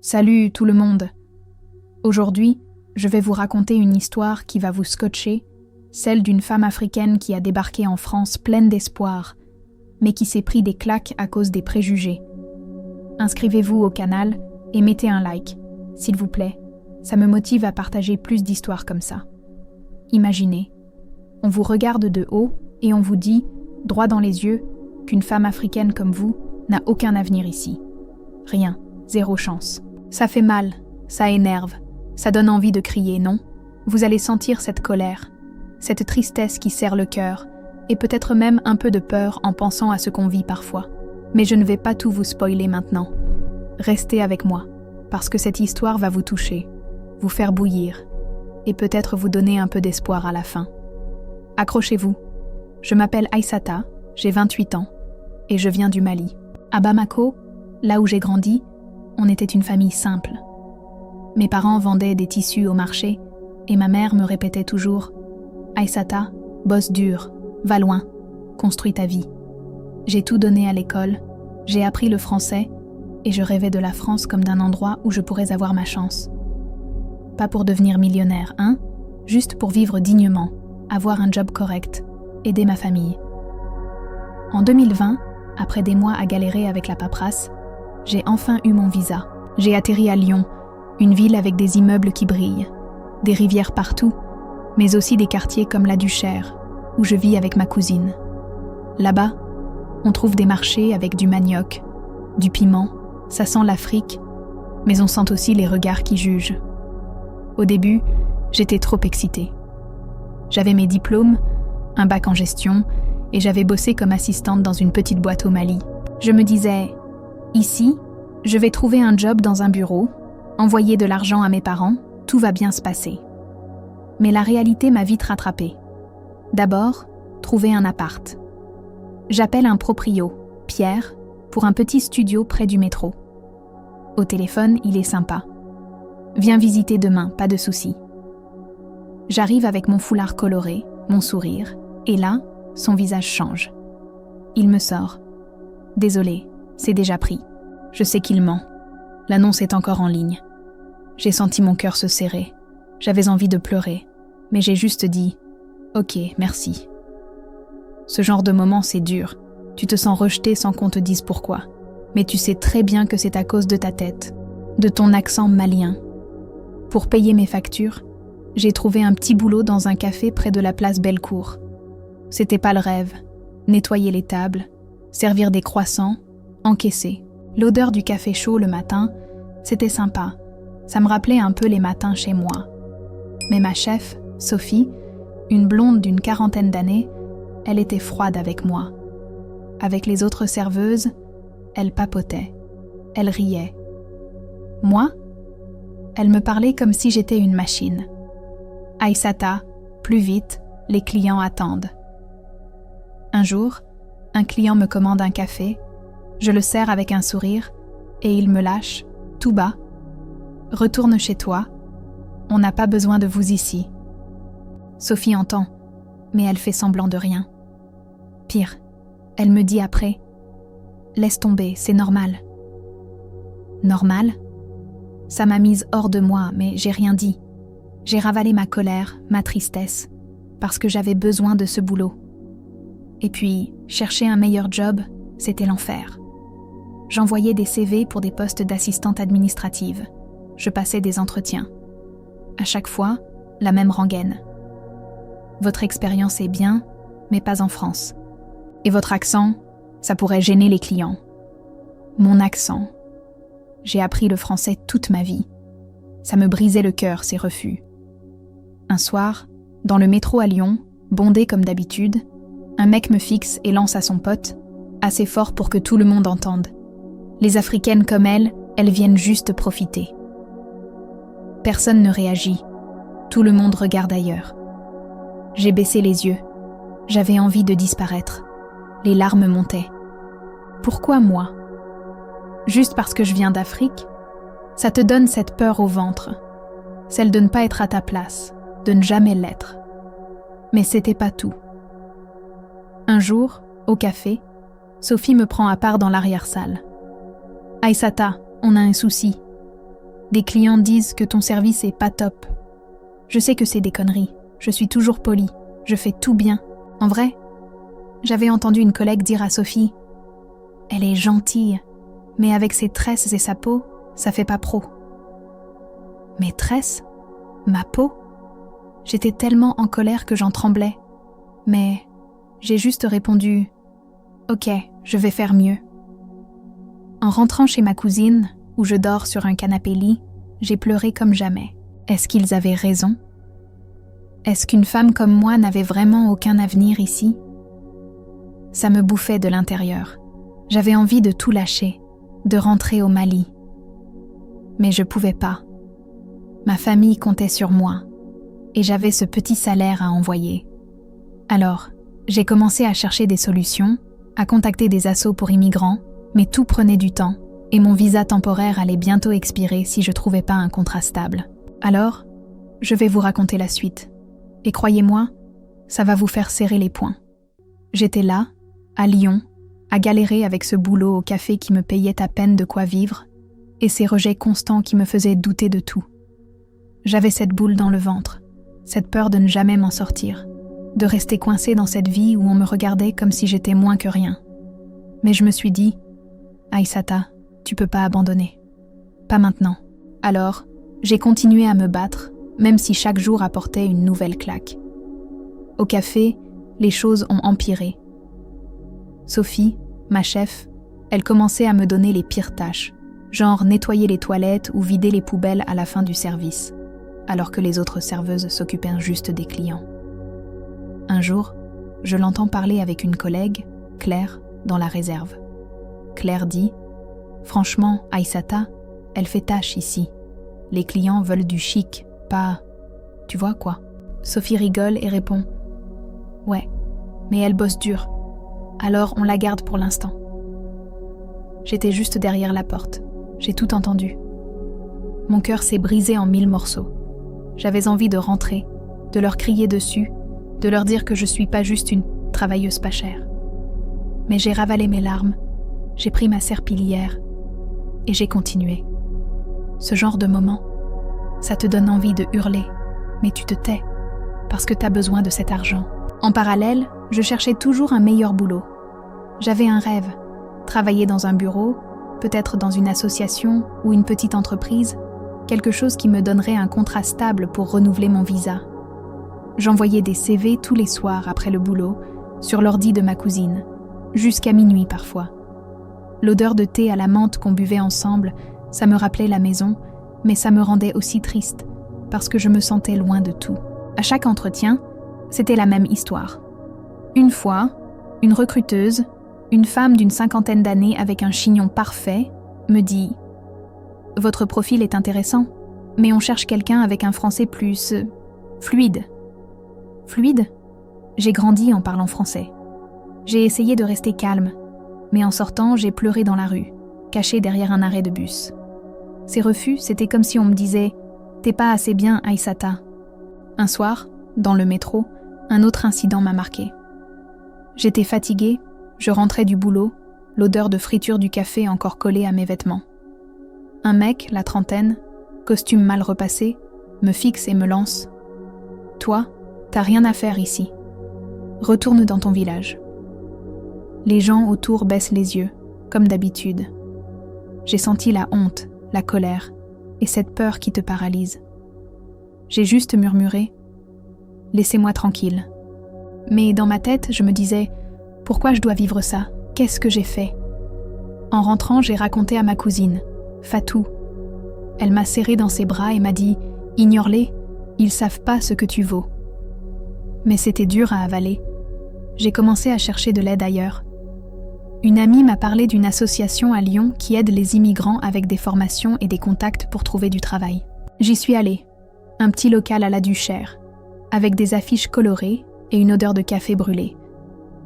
Salut tout le monde. Aujourd'hui, je vais vous raconter une histoire qui va vous scotcher, celle d'une femme africaine qui a débarqué en France pleine d'espoir, mais qui s'est pris des claques à cause des préjugés. Inscrivez-vous au canal et mettez un like, s'il vous plaît. Ça me motive à partager plus d'histoires comme ça. Imaginez, on vous regarde de haut et on vous dit, droit dans les yeux, qu'une femme africaine comme vous n'a aucun avenir ici. Rien, zéro chance. Ça fait mal, ça énerve, ça donne envie de crier, non? Vous allez sentir cette colère, cette tristesse qui serre le cœur, et peut-être même un peu de peur en pensant à ce qu'on vit parfois. Mais je ne vais pas tout vous spoiler maintenant. Restez avec moi, parce que cette histoire va vous toucher, vous faire bouillir, et peut-être vous donner un peu d'espoir à la fin. Accrochez-vous. Je m'appelle Aïssata, j'ai 28 ans, et je viens du Mali. À Bamako, là où j'ai grandi, on était une famille simple. Mes parents vendaient des tissus au marché, et ma mère me répétait toujours « Aïssata, bosse dur, va loin, construis ta vie ». J'ai tout donné à l'école, j'ai appris le français, et je rêvais de la France comme d'un endroit où je pourrais avoir ma chance. Pas pour devenir millionnaire, hein? Juste pour vivre dignement, avoir un job correct, aider ma famille. En 2020, après des mois à galérer avec la paperasse, j'ai enfin eu mon visa. J'ai atterri à Lyon, une ville avec des immeubles qui brillent, des rivières partout, mais aussi des quartiers comme la Duchère, où je vis avec ma cousine. Là-bas, on trouve des marchés avec du manioc, du piment, ça sent l'Afrique, mais on sent aussi les regards qui jugent. Au début, j'étais trop excitée. J'avais mes diplômes, un bac en gestion, et j'avais bossé comme assistante dans une petite boîte au Mali. Je me disais, ici, je vais trouver un job dans un bureau, envoyer de l'argent à mes parents, tout va bien se passer. Mais la réalité m'a vite rattrapée. D'abord, trouver un appart. J'appelle un proprio, Pierre, pour un petit studio près du métro. Au téléphone, il est sympa. Viens visiter demain, pas de souci. J'arrive avec mon foulard coloré, mon sourire, et là, son visage change. Il me sort. Désolé, c'est déjà pris. Je sais qu'il ment. L'annonce est encore en ligne. J'ai senti mon cœur se serrer. J'avais envie de pleurer, mais j'ai juste dit « Ok, merci ». Ce genre de moment, c'est dur. Tu te sens rejeté sans qu'on te dise pourquoi. Mais tu sais très bien que c'est à cause de ta tête, de ton accent malien. Pour payer mes factures, j'ai trouvé un petit boulot dans un café près de la place Bellecour. C'était pas le rêve. Nettoyer les tables, servir des croissants, encaisser. L'odeur du café chaud le matin, c'était sympa. Ça me rappelait un peu les matins chez moi. Mais ma chef, Sophie, une blonde d'une 40aine d'années, elle était froide avec moi. Avec les autres serveuses, elle papotait. Elle riait. Moi, elle me parlait comme si j'étais une machine. Aïssata, plus vite, les clients attendent. Un jour, un client me commande un café, je le sers avec un sourire et il me lâche, tout bas. « Retourne chez toi, on n'a pas besoin de vous ici. » Sophie entend, mais elle fait semblant de rien. Pire, elle me dit après, « Laisse tomber, c'est normal. » Normal? Ça m'a mise hors de moi, mais j'ai rien dit. J'ai ravalé ma colère, ma tristesse, parce que j'avais besoin de ce boulot. Et puis, chercher un meilleur job, c'était l'enfer. J'envoyais des CV pour des postes d'assistante administrative. Je passais des entretiens. À chaque fois, la même rengaine. Votre expérience est bien, mais pas en France. Et votre accent, ça pourrait gêner les clients. Mon accent. J'ai appris le français toute ma vie. Ça me brisait le cœur, ces refus. Un soir, dans le métro à Lyon, bondé comme d'habitude, un mec me fixe et lance à son pote, assez fort pour que tout le monde entende. Les Africaines comme elles viennent juste profiter. Personne ne réagit. Tout le monde regarde ailleurs. J'ai baissé les yeux. J'avais envie de disparaître. Les larmes montaient. Pourquoi moi? Juste parce que je viens d'Afrique? Ça te donne cette peur au ventre. Celle de ne pas être à ta place, de ne jamais l'être. Mais c'était pas tout. Un jour, au café, Sophie me prend à part dans l'arrière-salle. « Aïssata, on a un souci. » Des clients disent que ton service est pas top. Je sais que c'est des conneries. Je suis toujours polie. Je fais tout bien. En vrai, j'avais entendu une collègue dire à Sophie « Elle est gentille, mais avec ses tresses et sa peau, ça fait pas pro. » Mes tresses ? Ma peau ? J'étais tellement en colère que j'en tremblais. Mais j'ai juste répondu « Ok, je vais faire mieux. » En rentrant chez ma cousine, où je dors sur un canapé-lit, j'ai pleuré comme jamais. Est-ce qu'ils avaient raison ? Est-ce qu'une femme comme moi n'avait vraiment aucun avenir ici ? Ça me bouffait de l'intérieur. J'avais envie de tout lâcher, de rentrer au Mali. Mais je pouvais pas. Ma famille comptait sur moi, et j'avais ce petit salaire à envoyer. Alors, j'ai commencé à chercher des solutions, à contacter des assos pour immigrants, mais tout prenait du temps, et mon visa temporaire allait bientôt expirer si je trouvais pas un contrat stable. Alors, je vais vous raconter la suite. Et croyez-moi, ça va vous faire serrer les poings. J'étais là, à Lyon, à galérer avec ce boulot au café qui me payait à peine de quoi vivre, et ces rejets constants qui me faisaient douter de tout. J'avais cette boule dans le ventre, cette peur de ne jamais m'en sortir, de rester coincée dans cette vie où on me regardait comme si j'étais moins que rien. Mais je me suis dit, Aïssata, tu peux pas abandonner. Pas maintenant. Alors, j'ai continué à me battre, même si chaque jour apportait une nouvelle claque. Au café, les choses ont empiré. Sophie, ma chef, elle commençait à me donner les pires tâches, genre nettoyer les toilettes ou vider les poubelles à la fin du service, alors que les autres serveuses s'occupaient juste des clients. Un jour, je l'entends parler avec une collègue, Claire, dans la réserve. Claire dit « Franchement, Aïssata, elle fait tâche ici. Les clients veulent du chic, pas... Tu vois quoi ?» Sophie rigole et répond « Ouais, mais elle bosse dur. Alors on la garde pour l'instant. » J'étais juste derrière la porte. J'ai tout entendu. Mon cœur s'est brisé en 1000 morceaux. J'avais envie de rentrer, de leur crier dessus, de leur dire que je suis pas juste une travailleuse pas chère. Mais j'ai ravalé mes larmes, j'ai pris ma serpillière et j'ai continué. Ce genre de moment, ça te donne envie de hurler, mais tu te tais parce que t'as besoin de cet argent. En parallèle, je cherchais toujours un meilleur boulot. J'avais un rêve, travailler dans un bureau, peut-être dans une association ou une petite entreprise, quelque chose qui me donnerait un contrat stable pour renouveler mon visa. J'envoyais des CV tous les soirs après le boulot, sur l'ordi de ma cousine, jusqu'à minuit parfois. L'odeur de thé à la menthe qu'on buvait ensemble, ça me rappelait la maison, mais ça me rendait aussi triste, parce que je me sentais loin de tout. À chaque entretien, c'était la même histoire. Une fois, une recruteuse, une femme d'une 50aine d'années avec un chignon parfait, me dit « Votre profil est intéressant, mais on cherche quelqu'un avec un français plus... fluide. » Fluide ? J'ai grandi en parlant français. J'ai essayé de rester calme, mais en sortant, j'ai pleuré dans la rue, cachée derrière un arrêt de bus. Ces refus, c'était comme si on me disait « T'es pas assez bien, Aïssata. » Un soir, dans le métro, un autre incident m'a marqué. J'étais fatiguée, je rentrais du boulot, l'odeur de friture du café encore collée à mes vêtements. Un mec, la trentaine, costume mal repassé, me fixe et me lance « Toi, t'as rien à faire ici. Retourne dans ton village. » Les gens autour baissent les yeux, comme d'habitude. J'ai senti la honte, la colère et cette peur qui te paralyse. J'ai juste murmuré « Laissez-moi tranquille. » Mais dans ma tête, je me disais « Pourquoi je dois vivre ça ? Qu'est-ce que j'ai fait ?» En rentrant, j'ai raconté à ma cousine, Fatou. Elle m'a serré dans ses bras et m'a dit « Ignore-les, ils savent pas ce que tu vaux. » Mais c'était dur à avaler. J'ai commencé à chercher de l'aide ailleurs. Une amie m'a parlé d'une association à Lyon qui aide les immigrants avec des formations et des contacts pour trouver du travail. J'y suis allée, un petit local à la Duchère, avec des affiches colorées et une odeur de café brûlé.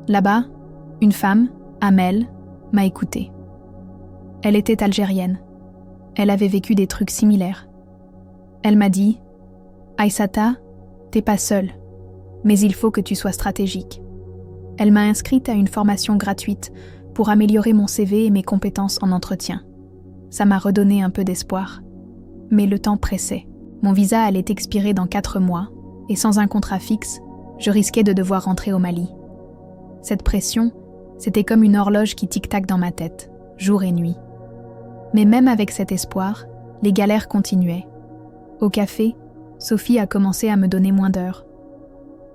Là-bas, une femme, Amel, m'a écoutée. Elle était algérienne. Elle avait vécu des trucs similaires. Elle m'a dit « Aïssata, t'es pas seule, mais il faut que tu sois stratégique. » Elle m'a inscrite à une formation gratuite pour améliorer mon CV et mes compétences en entretien. Ça m'a redonné un peu d'espoir. Mais le temps pressait. Mon visa allait expirer dans 4 mois, et sans un contrat fixe, je risquais de devoir rentrer au Mali. Cette pression, c'était comme une horloge qui tic-tac dans ma tête, jour et nuit. Mais même avec cet espoir, les galères continuaient. Au café, Sophie a commencé à me donner moins d'heures.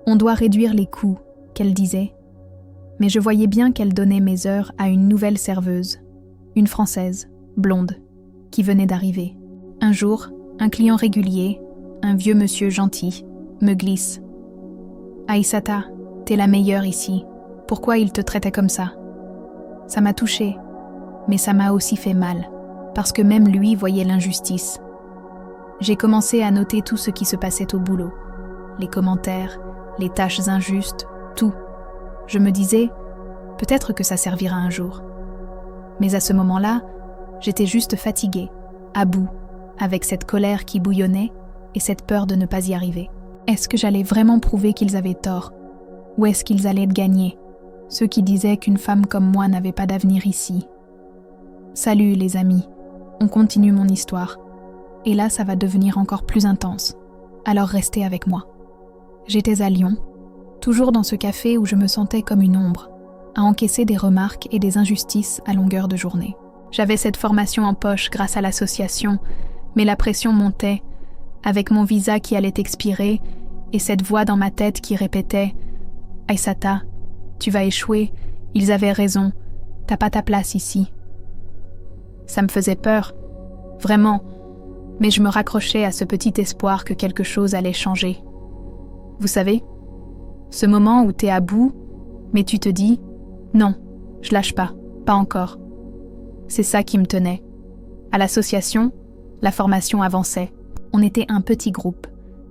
On doit réduire les coûts, qu'elle disait. Mais je voyais bien qu'elle donnait mes heures à une nouvelle serveuse, une Française, blonde, qui venait d'arriver. Un jour, un client régulier, un vieux monsieur gentil, me glisse. « Aïssata, t'es la meilleure ici. Pourquoi il te traitait comme ça ?» Ça m'a touchée, mais ça m'a aussi fait mal, parce que même lui voyait l'injustice. J'ai commencé à noter tout ce qui se passait au boulot. Les commentaires, les tâches injustes, tout. Je me disais, peut-être que ça servira un jour. Mais à ce moment-là, j'étais juste fatiguée, à bout, avec cette colère qui bouillonnait et cette peur de ne pas y arriver. Est-ce que j'allais vraiment prouver qu'ils avaient tort? Ou est-ce qu'ils allaient gagner, ceux qui disaient qu'une femme comme moi n'avait pas d'avenir ici? Salut les amis, on continue mon histoire. Et là, ça va devenir encore plus intense. Alors restez avec moi. J'étais à Lyon, toujours dans ce café où je me sentais comme une ombre, à encaisser des remarques et des injustices à longueur de journée. J'avais cette formation en poche grâce à l'association, mais la pression montait, avec mon visa qui allait expirer et cette voix dans ma tête qui répétait « Aïssata, tu vas échouer, ils avaient raison, t'as pas ta place ici. » Ça me faisait peur, vraiment, mais je me raccrochais à ce petit espoir que quelque chose allait changer. Vous savez, ce moment où t'es à bout, mais tu te dis « Non, je lâche pas encore ». C'est ça qui me tenait. À l'association, la formation avançait. On était un petit groupe,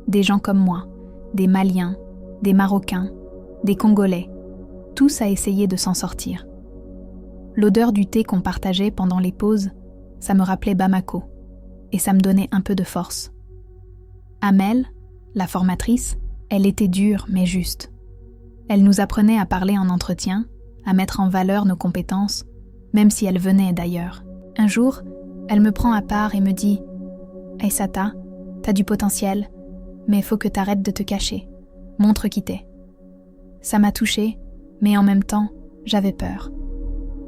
des gens comme moi, des Maliens, des Marocains, des Congolais, tous à essayer de s'en sortir. L'odeur du thé qu'on partageait pendant les pauses, ça me rappelait Bamako, et ça me donnait un peu de force. Amel, la formatrice, elle était dure mais juste. Elle nous apprenait à parler en entretien, à mettre en valeur nos compétences, même si elle venait d'ailleurs. Un jour, elle me prend à part et me dit « Aïssata, t'as du potentiel, mais faut que t'arrêtes de te cacher. Montre qui t'es. » Ça m'a touchée, mais en même temps, j'avais peur.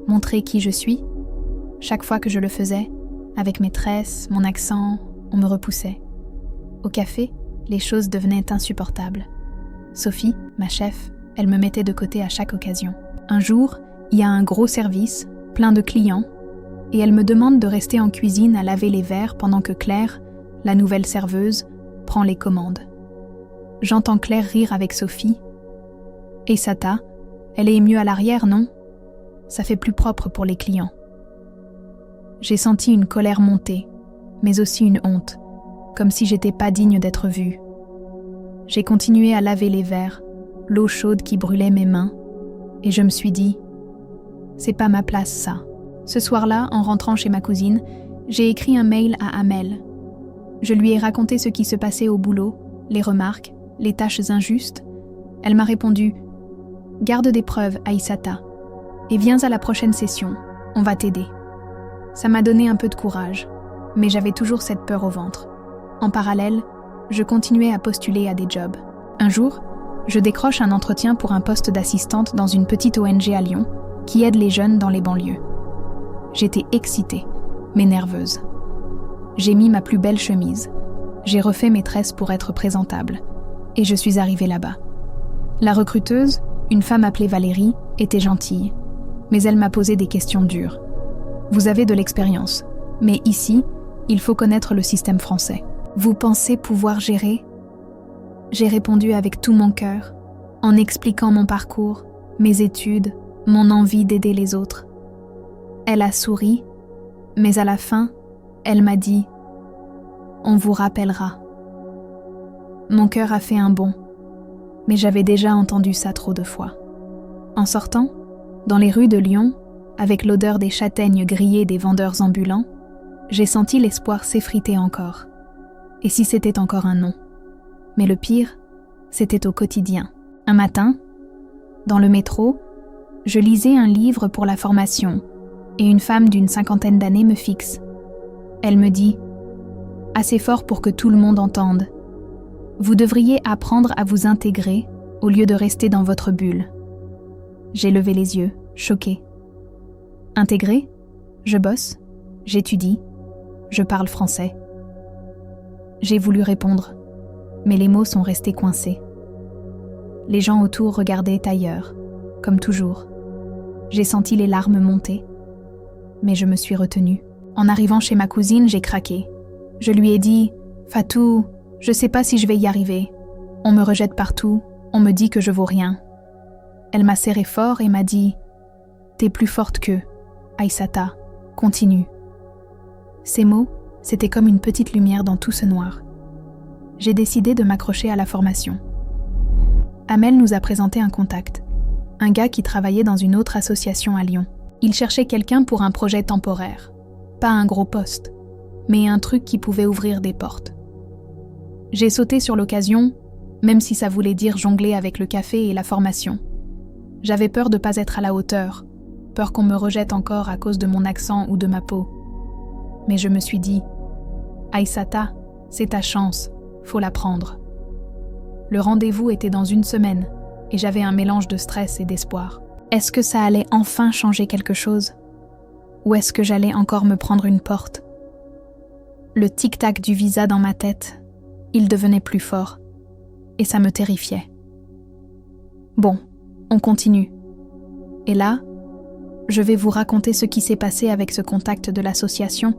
Montrer qui je suis, chaque fois que je le faisais, avec mes tresses, mon accent, on me repoussait. Au café, les choses devenaient insupportables. Sophie, ma chef, elle me mettait de côté à chaque occasion. Un jour, il y a un gros service, plein de clients, et elle me demande de rester en cuisine à laver les verres pendant que Claire, la nouvelle serveuse, prend les commandes. J'entends Claire rire avec Sophie. « Aïssata, elle est mieux à l'arrière, non? Ça fait plus propre pour les clients. » J'ai senti une colère monter, mais aussi une honte, comme si j'étais pas digne d'être vue. J'ai continué à laver les verres, l'eau chaude qui brûlait mes mains, et je me suis dit « C'est pas ma place, ça. » Ce soir-là, en rentrant chez ma cousine, j'ai écrit un mail à Amel. Je lui ai raconté ce qui se passait au boulot, les remarques, les tâches injustes. Elle m'a répondu « Garde des preuves, Aïssata, et viens à la prochaine session, on va t'aider. » Ça m'a donné un peu de courage, mais j'avais toujours cette peur au ventre. En parallèle, je continuais à postuler à des jobs. Un jour, je décroche un entretien pour un poste d'assistante dans une petite ONG à Lyon qui aide les jeunes dans les banlieues. J'étais excitée, mais nerveuse. J'ai mis ma plus belle chemise. J'ai refait mes tresses pour être présentable. Et je suis arrivée là-bas. La recruteuse, une femme appelée Valérie, était gentille, mais elle m'a posé des questions dures. Vous avez de l'expérience, mais ici, il faut connaître le système français. Vous pensez pouvoir gérer ? J'ai répondu avec tout mon cœur, en expliquant mon parcours, mes études, mon envie d'aider les autres. Elle a souri, mais à la fin, elle m'a dit « On vous rappellera ». Mon cœur a fait un bond, mais j'avais déjà entendu ça trop de fois. En sortant, dans les rues de Lyon, avec l'odeur des châtaignes grillées des vendeurs ambulants, j'ai senti l'espoir s'effriter encore. Et si c'était encore un non? Mais le pire, c'était au quotidien. Un matin, dans le métro, je lisais un livre pour la formation et une femme d'une 50aine d'années me fixe. Elle me dit assez fort pour que tout le monde entende. Vous devriez apprendre à vous intégrer au lieu de rester dans votre bulle. J'ai levé les yeux, choquée. Intégrer? Je bosse, j'étudie, je parle français. J'ai voulu répondre, mais les mots sont restés coincés. Les gens autour regardaient ailleurs, comme toujours. J'ai senti les larmes monter, mais je me suis retenue. En arrivant chez ma cousine, j'ai craqué. Je lui ai dit « Fatou, je sais pas si je vais y arriver. On me rejette partout, on me dit que je vaux rien. » Elle m'a serré fort et m'a dit « T'es plus forte qu'eux. Aïssata, continue. » Ces mots, c'était comme une petite lumière dans tout ce noir. J'ai décidé de m'accrocher à la formation. Amel nous a présenté un contact, un gars qui travaillait dans une autre association à Lyon. Il cherchait quelqu'un pour un projet temporaire. Pas un gros poste, mais un truc qui pouvait ouvrir des portes. J'ai sauté sur l'occasion, même si ça voulait dire jongler avec le café et la formation. J'avais peur de ne pas être à la hauteur, peur qu'on me rejette encore à cause de mon accent ou de ma peau. Mais je me suis dit, Aïssata, c'est ta chance, faut la prendre. Le rendez-vous était dans 1 semaine, et j'avais un mélange de stress et d'espoir. Est-ce que ça allait enfin changer quelque chose ? Ou est-ce que j'allais encore me prendre une porte ? Le tic-tac du visa dans ma tête, il devenait plus fort, et ça me terrifiait. Bon, on continue. Et là, je vais vous raconter ce qui s'est passé avec ce contact de l'association,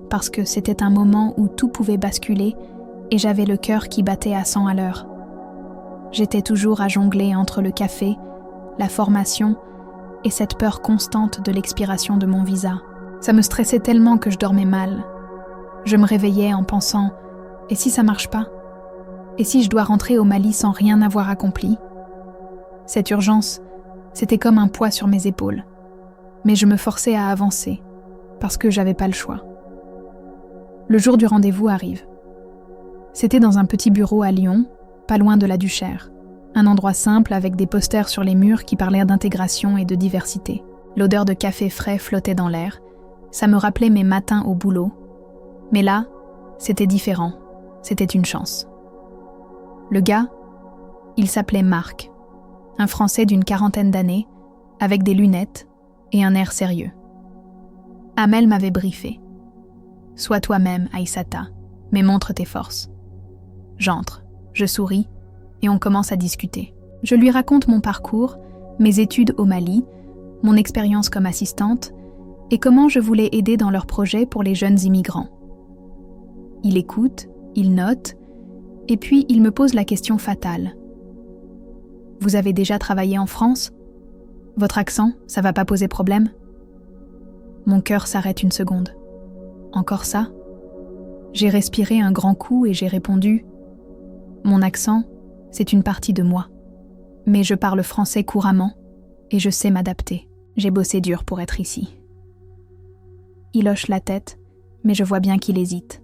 parce que c'était un moment où tout pouvait basculer, et j'avais le cœur qui battait à 100 à l'heure. J'étais toujours à jongler entre le café, la formation et cette peur constante de l'expiration de mon visa. Ça me stressait tellement que je dormais mal. Je me réveillais en pensant « Et si ça marche pas ? Et si je dois rentrer au Mali sans rien avoir accompli ?» Cette urgence, c'était comme un poids sur mes épaules. Mais je me forçais à avancer, parce que j'avais pas le choix. Le jour du rendez-vous arrive. C'était dans un petit bureau à Lyon, pas loin de la Duchère. Un endroit simple avec des posters sur les murs qui parlaient d'intégration et de diversité. L'odeur de café frais flottait dans l'air. Ça me rappelait mes matins au boulot. Mais là, c'était différent. C'était une chance. Le gars, il s'appelait Marc. Un Français d'une 40aine d'années, avec des lunettes et un air sérieux. Amel m'avait briefé. « Sois toi-même, Aïssata, mais montre tes forces. » J'entre, je souris, et on commence à discuter. Je lui raconte mon parcours, mes études au Mali, mon expérience comme assistante, et comment je voulais aider dans leur projet pour les jeunes immigrants. Il écoute, il note, et puis il me pose la question fatale. « Vous avez déjà travaillé en France ? Votre accent, ça va pas poser problème ? » Mon cœur s'arrête 1 seconde. Encore ça ? J'ai respiré un grand coup et j'ai répondu « Mon accent, c'est une partie de moi. Mais je parle français couramment et je sais m'adapter. J'ai bossé dur pour être ici. » Il hoche la tête, mais je vois bien qu'il hésite.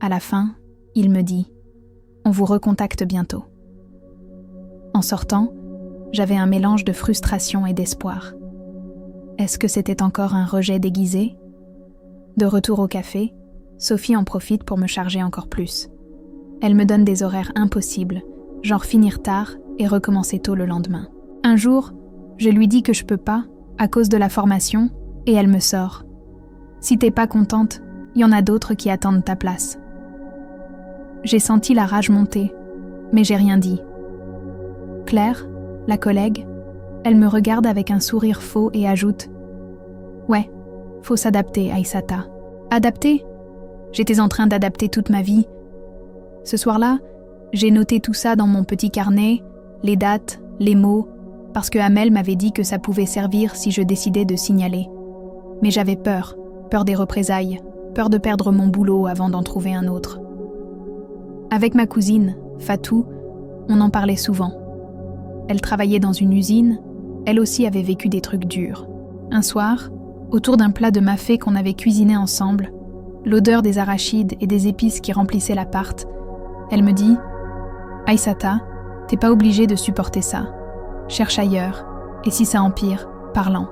À la fin, il me dit « On vous recontacte bientôt. » En sortant, j'avais un mélange de frustration et d'espoir. Est-ce que c'était encore un rejet déguisé ? De retour au café, Sophie en profite pour me charger encore plus. Elle me donne des horaires impossibles, genre finir tard et recommencer tôt le lendemain. Un jour, je lui dis que je peux pas, à cause de la formation, et elle me sort. « Si t'es pas contente, il y en a d'autres qui attendent ta place. » J'ai senti la rage monter, mais j'ai rien dit. Claire, la collègue, elle me regarde avec un sourire faux et ajoute « Ouais, faut s'adapter, Aïssata. » Adapter ? J'étais en train d'adapter toute ma vie. Ce soir-là, j'ai noté tout ça dans mon petit carnet, les dates, les mots, parce que Amel m'avait dit que ça pouvait servir si je décidais de signaler. Mais j'avais peur des représailles, peur de perdre mon boulot avant d'en trouver un autre. Avec ma cousine, Fatou, on en parlait souvent. Elle travaillait dans une usine, elle aussi avait vécu des trucs durs. Un soir, autour d'un plat de mafé qu'on avait cuisiné ensemble, l'odeur des arachides et des épices qui remplissaient l'appart, elle me dit « Aïssata, t'es pas obligée de supporter ça. Cherche ailleurs, et si ça empire, parle-en. »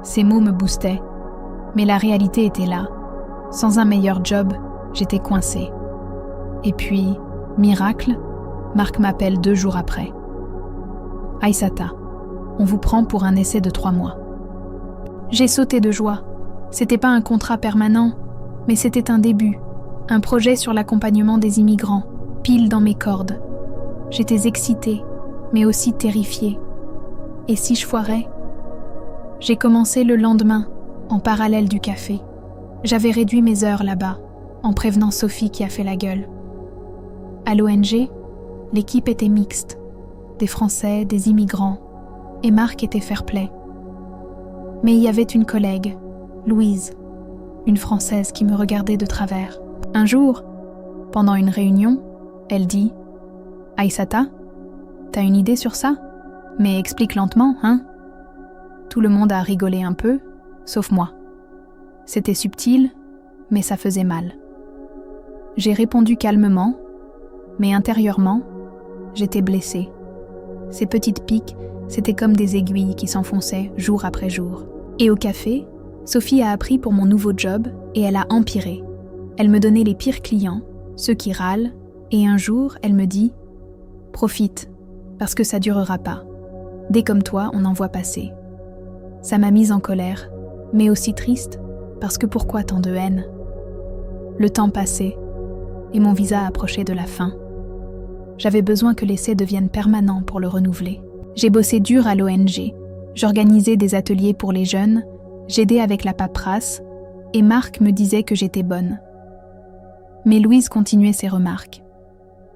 Ces mots me boostaient, mais la réalité était là. Sans un meilleur job, J'étais coincée. Et puis, miracle, Marc m'appelle 2 jours après. « Aïssata, on vous prend pour un essai de 3 mois. » J'ai sauté de joie. C'était pas un contrat permanent, mais c'était un début, un projet sur l'accompagnement des immigrants, pile dans mes cordes. J'étais excitée, mais aussi terrifiée. Et si je foirais? J'ai commencé le lendemain, en parallèle du café. J'avais réduit mes heures là-bas, en prévenant Sophie qui a fait la gueule. À l'ONG, l'équipe était mixte. Des Français, des immigrants, et Marc était fair-play. Mais il y avait une collègue, Louise, une Française qui me regardait de travers. Un jour, pendant une réunion, elle dit « Aïssata, t'as une idée sur ça? Mais explique lentement, hein ?» Tout le monde a rigolé un peu, sauf moi. C'était subtil, mais ça faisait mal. J'ai répondu calmement, mais intérieurement, j'étais blessée. Ces petites piques, c'était comme des aiguilles qui s'enfonçaient jour après jour. Et au café, Sophie a appris pour mon nouveau job et elle a empiré. Elle me donnait les pires clients, ceux qui râlent, et un jour, elle me dit « Profite, parce que ça durera pas. Des comme toi, on en voit passer. » Ça m'a mise en colère, mais aussi triste, parce que pourquoi tant de haine? Le temps passait, et mon visa approchait de la fin. J'avais besoin que l'essai devienne permanent pour le renouveler. J'ai bossé dur à l'ONG, j'organisais des ateliers pour les jeunes, j'aidais avec la paperasse, et Marc me disait que j'étais bonne. Mais Louise continuait ses remarques.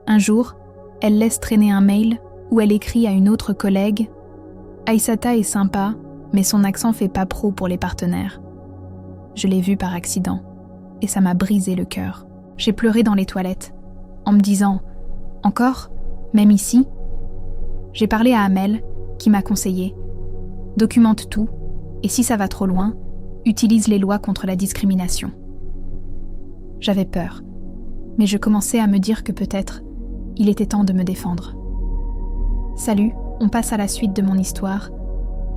Un jour, elle laisse traîner un mail où elle écrit à une autre collègue « Aïssata est sympa, mais son accent fait pas pro pour les partenaires. » Je l'ai vu par accident, et ça m'a brisé le cœur. J'ai pleuré dans les toilettes, en me disant « Encore? Même ici ?» J'ai parlé à Amel, qui m'a conseillé « Documente tout, et si ça va trop loin, utilise les lois contre la discrimination. » J'avais peur, mais je commençais à me dire que peut-être, il était temps de me défendre. Salut, on passe à la suite de mon histoire,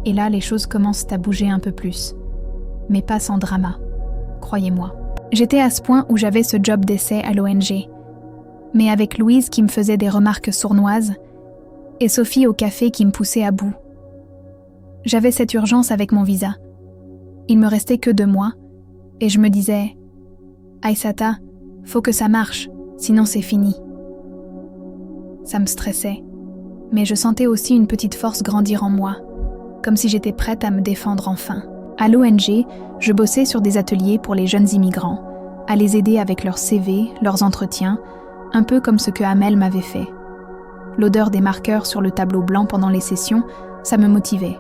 et là les choses commencent à bouger un peu plus. Mais pas sans drama, croyez-moi. J'étais à ce point où j'avais ce job d'essai à l'ONG, mais avec Louise qui me faisait des remarques sournoises, et Sophie au café qui me poussait à bout. J'avais cette urgence avec mon visa. Il me restait que 2 mois, et je me disais « Aïssata, faut que ça marche, sinon c'est fini. » Ça me stressait, mais je sentais aussi une petite force grandir en moi, comme si j'étais prête à me défendre enfin. À l'ONG, je bossais sur des ateliers pour les jeunes immigrants, à les aider avec leurs CV, leurs entretiens, un peu comme ce que Amel m'avait fait. L'odeur des marqueurs sur le tableau blanc pendant les sessions, ça me motivait.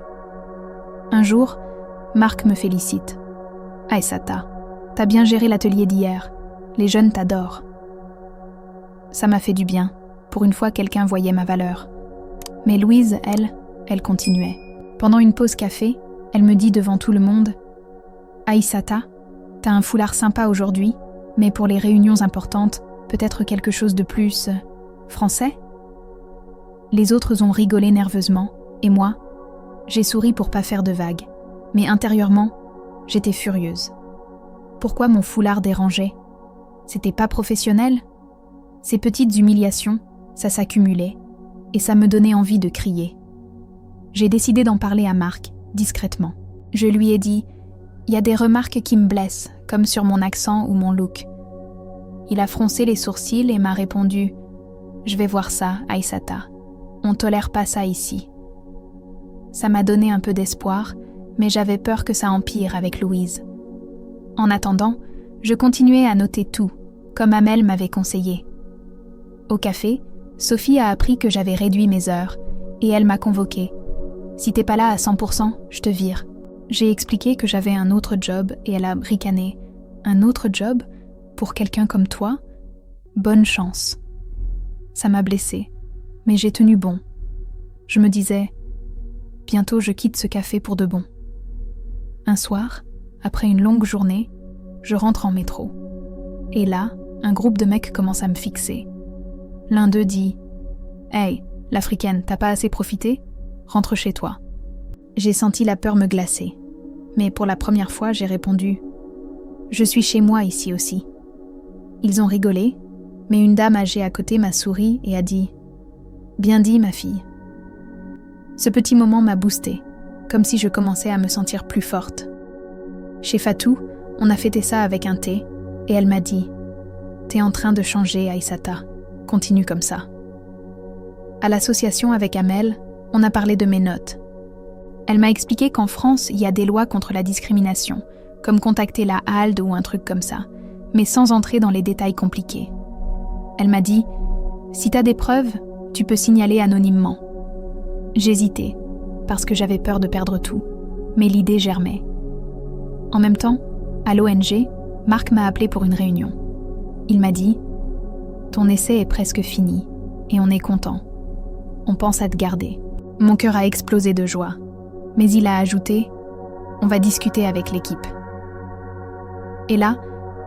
Un jour, Marc me félicite. « Aïssata, t'as bien géré l'atelier d'hier. Les jeunes t'adorent. » Ça m'a fait du bien. Pour une fois, quelqu'un voyait ma valeur. Mais Louise, elle continuait. Pendant une pause café, elle me dit devant tout le monde « Aïssata, t'as un foulard sympa aujourd'hui, mais pour les réunions importantes, peut-être quelque chose de plus... français ?» Les autres ont rigolé nerveusement, et moi, j'ai souri pour pas faire de vagues. Mais intérieurement, j'étais furieuse. Pourquoi mon foulard dérangeait? C'était pas professionnel? Ces petites humiliations, ça s'accumulait, et ça me donnait envie de crier. J'ai décidé d'en parler à Marc, discrètement. Je lui ai dit « Il y a des remarques qui me blessent, comme sur mon accent ou mon look. » Il a froncé les sourcils et m'a répondu « Je vais voir ça, Aïssata. On tolère pas ça ici. » Ça m'a donné un peu d'espoir, mais j'avais peur que ça empire avec Louise. En attendant, je continuais à noter tout, comme Amel m'avait conseillé. Au café, Sophie a appris que j'avais réduit mes heures, et elle m'a convoquée. « Si t'es pas là à 100%, je te vire. » J'ai expliqué que j'avais un autre job et elle a ricané. « Un autre job? Pour quelqu'un comme toi? Bonne chance. » Ça m'a blessée, mais j'ai tenu bon. Je me disais « Bientôt je quitte ce café pour de bon. » Un soir, après une longue journée, je rentre en métro. Et là, un groupe de mecs commence à me fixer. L'un d'eux dit « Hey, l'Africaine, t'as pas assez profité? Rentre chez toi. » J'ai senti la peur me glacer. Mais pour la première fois, j'ai répondu « Je suis chez moi ici aussi. » Ils ont rigolé, mais une dame âgée à côté m'a souri et a dit « Bien dit, ma fille ». Ce petit moment m'a boostée, comme si je commençais à me sentir plus forte. Chez Fatou, on a fêté ça avec un thé, et elle m'a dit « T'es en train de changer, Aïssata, continue comme ça ». À l'association avec Amel, on a parlé de mes notes. Elle m'a expliqué qu'en France, il y a des lois contre la discrimination, comme contacter la HALD ou un truc comme ça, mais sans entrer dans les détails compliqués. Elle m'a dit « Si t'as des preuves, tu peux signaler anonymement ». J'hésitais, parce que j'avais peur de perdre tout, mais l'idée germait. En même temps, à l'ONG, Marc m'a appelé pour une réunion. Il m'a dit « Ton essai est presque fini, et on est content. On pense à te garder. » Mon cœur a explosé de joie, mais il a ajouté « On va discuter avec l'équipe. » Et là,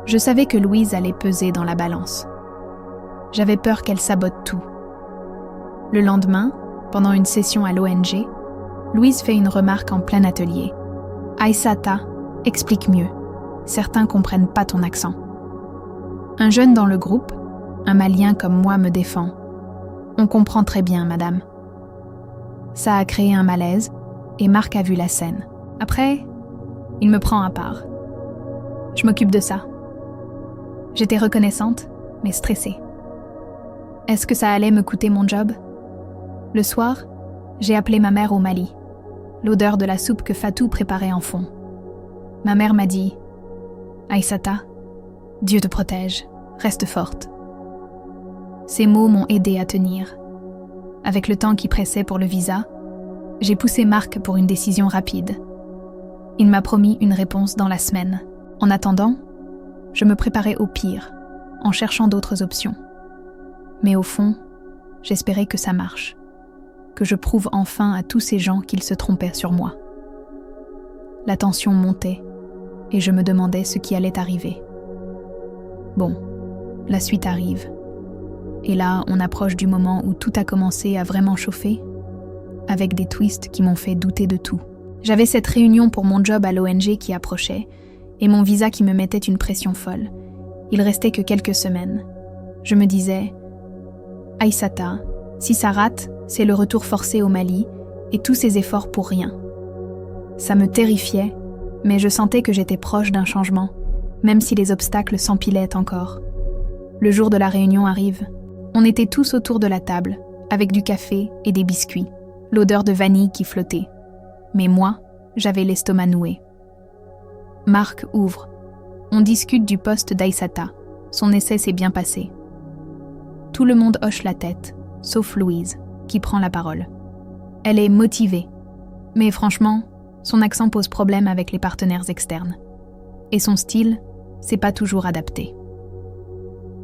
je savais que Louise allait peser dans la balance. J'avais peur qu'elle sabote tout. Le lendemain, pendant une session à l'ONG, Louise fait une remarque en plein atelier. « Aïssata, explique mieux. Certains comprennent pas ton accent. » Un jeune dans le groupe, un Malien comme moi, me défend. « On comprend très bien, madame. » Ça a créé un malaise, et Marc a vu la scène. Après, il me prend à part. Je m'occupe de ça. J'étais reconnaissante, mais stressée. Est-ce que ça allait me coûter mon job? Le soir, j'ai appelé ma mère au Mali, l'odeur de la soupe que Fatou préparait en fond. Ma mère m'a dit « Aïssata, Dieu te protège, reste forte. » Ces mots m'ont aidé à tenir. Avec le temps qui pressait pour le visa, j'ai poussé Marc pour une décision rapide. Il m'a promis une réponse dans la semaine. En attendant, je me préparais au pire, en cherchant d'autres options. Mais au fond, j'espérais que ça marche, que je prouve enfin à tous ces gens qu'ils se trompaient sur moi. La tension montait, et je me demandais ce qui allait arriver. Bon, la suite arrive. Et là, on approche du moment où tout a commencé à vraiment chauffer, avec des twists qui m'ont fait douter de tout. J'avais cette réunion pour mon job à l'ONG qui approchait, et mon visa qui me mettait une pression folle. Il restait que quelques semaines. Je me disais « Aïssata, si ça rate, c'est le retour forcé au Mali, et tous ces efforts pour rien. » Ça me terrifiait, mais je sentais que j'étais proche d'un changement, même si les obstacles s'empilaient encore. Le jour de la réunion arrive. On était tous autour de la table, avec du café et des biscuits, l'odeur de vanille qui flottait. Mais moi, j'avais l'estomac noué. Marc ouvre. On discute du poste d'Aïssata. Son essai s'est bien passé. Tout le monde hoche la tête, sauf Louise, qui prend la parole. Elle est motivée, mais franchement, son accent pose problème avec les partenaires externes. Et son style, c'est pas toujours adapté.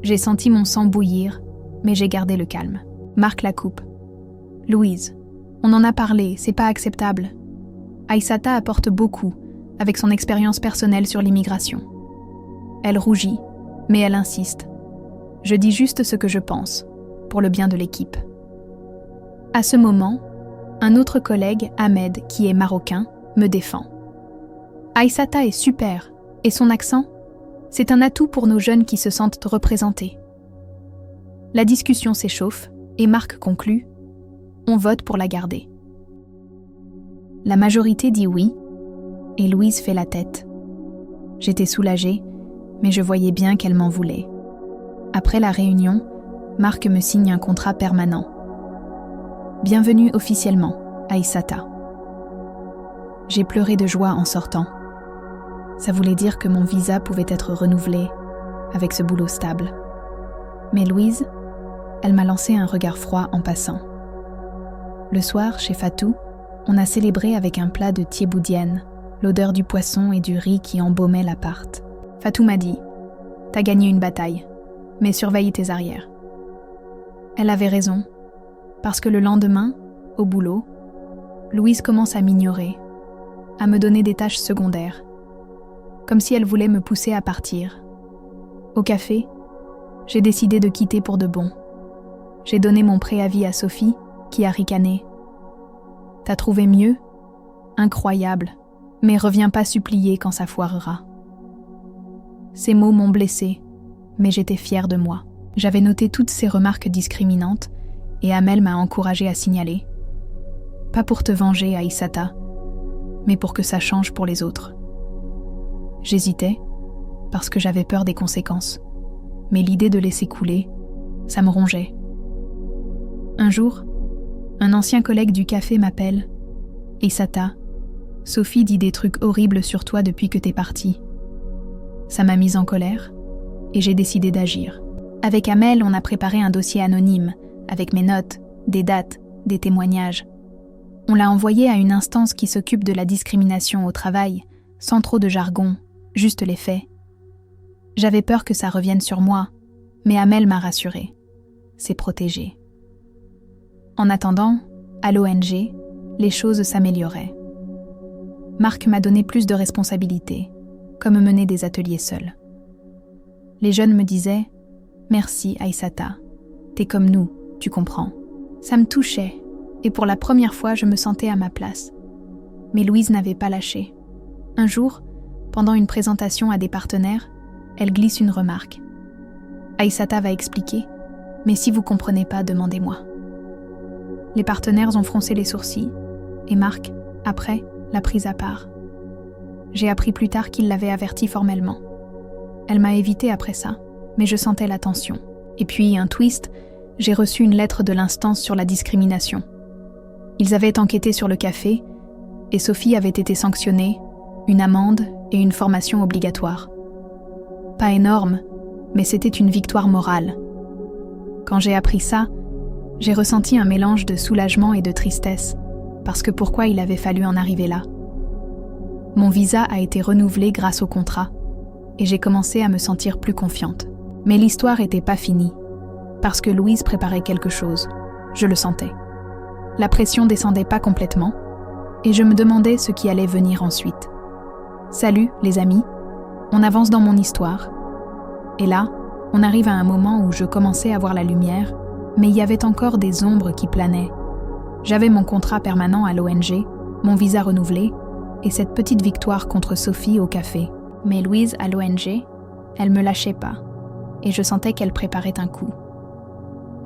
J'ai senti mon sang bouillir, mais j'ai gardé le calme. Marc la coupe. « Louise, on en a parlé, c'est pas acceptable. Aïssata apporte beaucoup, avec son expérience personnelle sur l'immigration. » Elle rougit, mais elle insiste. Je dis juste ce que je pense, pour le bien de l'équipe. À ce moment, un autre collègue, Ahmed, qui est marocain, me défend. « Aïssata est super, et son accent, c'est un atout pour nos jeunes qui se sentent représentés. » La discussion s'échauffe et Marc conclut « On vote pour la garder. » La majorité dit oui et Louise fait la tête. J'étais soulagée, mais je voyais bien qu'elle m'en voulait. Après la réunion, Marc me signe un contrat permanent. Bienvenue officiellement, Aïssata. J'ai pleuré de joie en sortant. Ça voulait dire que mon visa pouvait être renouvelé avec ce boulot stable. Mais Louise, elle m'a lancé un regard froid en passant. Le soir, chez Fatou, on a célébré avec un plat de thieboudienne, l'odeur du poisson et du riz qui embaumait l'appart. Fatou m'a dit « T'as gagné une bataille, mais surveille tes arrières. » Elle avait raison, parce que le lendemain, au boulot, Louise commence à m'ignorer, à me donner des tâches secondaires, comme si elle voulait me pousser à partir. Au café, j'ai décidé de quitter pour de bon. J'ai donné mon préavis à Sophie, qui a ricané. « T'as trouvé mieux ? Incroyable, mais reviens pas supplier quand ça foirera. » Ces mots m'ont blessée, mais j'étais fière de moi. J'avais noté toutes ces remarques discriminantes et Amel m'a encouragée à signaler. Pas pour te venger, Aïssata, mais pour que ça change pour les autres. J'hésitais, parce que j'avais peur des conséquences. Mais l'idée de laisser couler, ça me rongeait. Un jour, un ancien collègue du café m'appelle. « Aïssata, Sophie dit des trucs horribles sur toi depuis que t'es partie. » Ça m'a mise en colère, et j'ai décidé d'agir. Avec Amel, on a préparé un dossier anonyme, avec mes notes, des dates, des témoignages. On l'a envoyé à une instance qui s'occupe de la discrimination au travail, sans trop de jargon, juste les faits. J'avais peur que ça revienne sur moi, mais Amel m'a rassurée. C'est protégé. En attendant, à l'ONG, les choses s'amélioraient. Marc m'a donné plus de responsabilités, comme mener des ateliers seuls. Les jeunes me disaient « Merci Aïssata, t'es comme nous, tu comprends ». Ça me touchait, et pour la première fois je me sentais à ma place. Mais Louise n'avait pas lâché. Un jour, pendant une présentation à des partenaires, elle glisse une remarque. Aïssata va expliquer, mais si vous comprenez pas, demandez-moi. Les partenaires ont froncé les sourcils, et Marc, après, l'a prise à part. J'ai appris plus tard qu'il l'avait avertie formellement. Elle m'a évité après ça, mais je sentais la tension. Et puis, un twist, j'ai reçu une lettre de l'instance sur la discrimination. Ils avaient enquêté sur le café, et Sophie avait été sanctionnée, une amende et une formation obligatoire. Pas énorme, mais c'était une victoire morale. Quand j'ai appris ça, j'ai ressenti un mélange de soulagement et de tristesse, parce que pourquoi il avait fallu en arriver là? Mon visa a été renouvelé grâce au contrat, et j'ai commencé à me sentir plus confiante. Mais l'histoire n'était pas finie, parce que Louise préparait quelque chose. Je le sentais. La pression descendait pas complètement, et je me demandais ce qui allait venir ensuite. Salut, les amis, on avance dans mon histoire. Et là, on arrive à un moment où je commençais à voir la lumière, mais il y avait encore des ombres qui planaient. J'avais mon contrat permanent à l'ONG, mon visa renouvelé, et cette petite victoire contre Sophie au café. Mais Louise, à l'ONG, elle me lâchait pas, et je sentais qu'elle préparait un coup.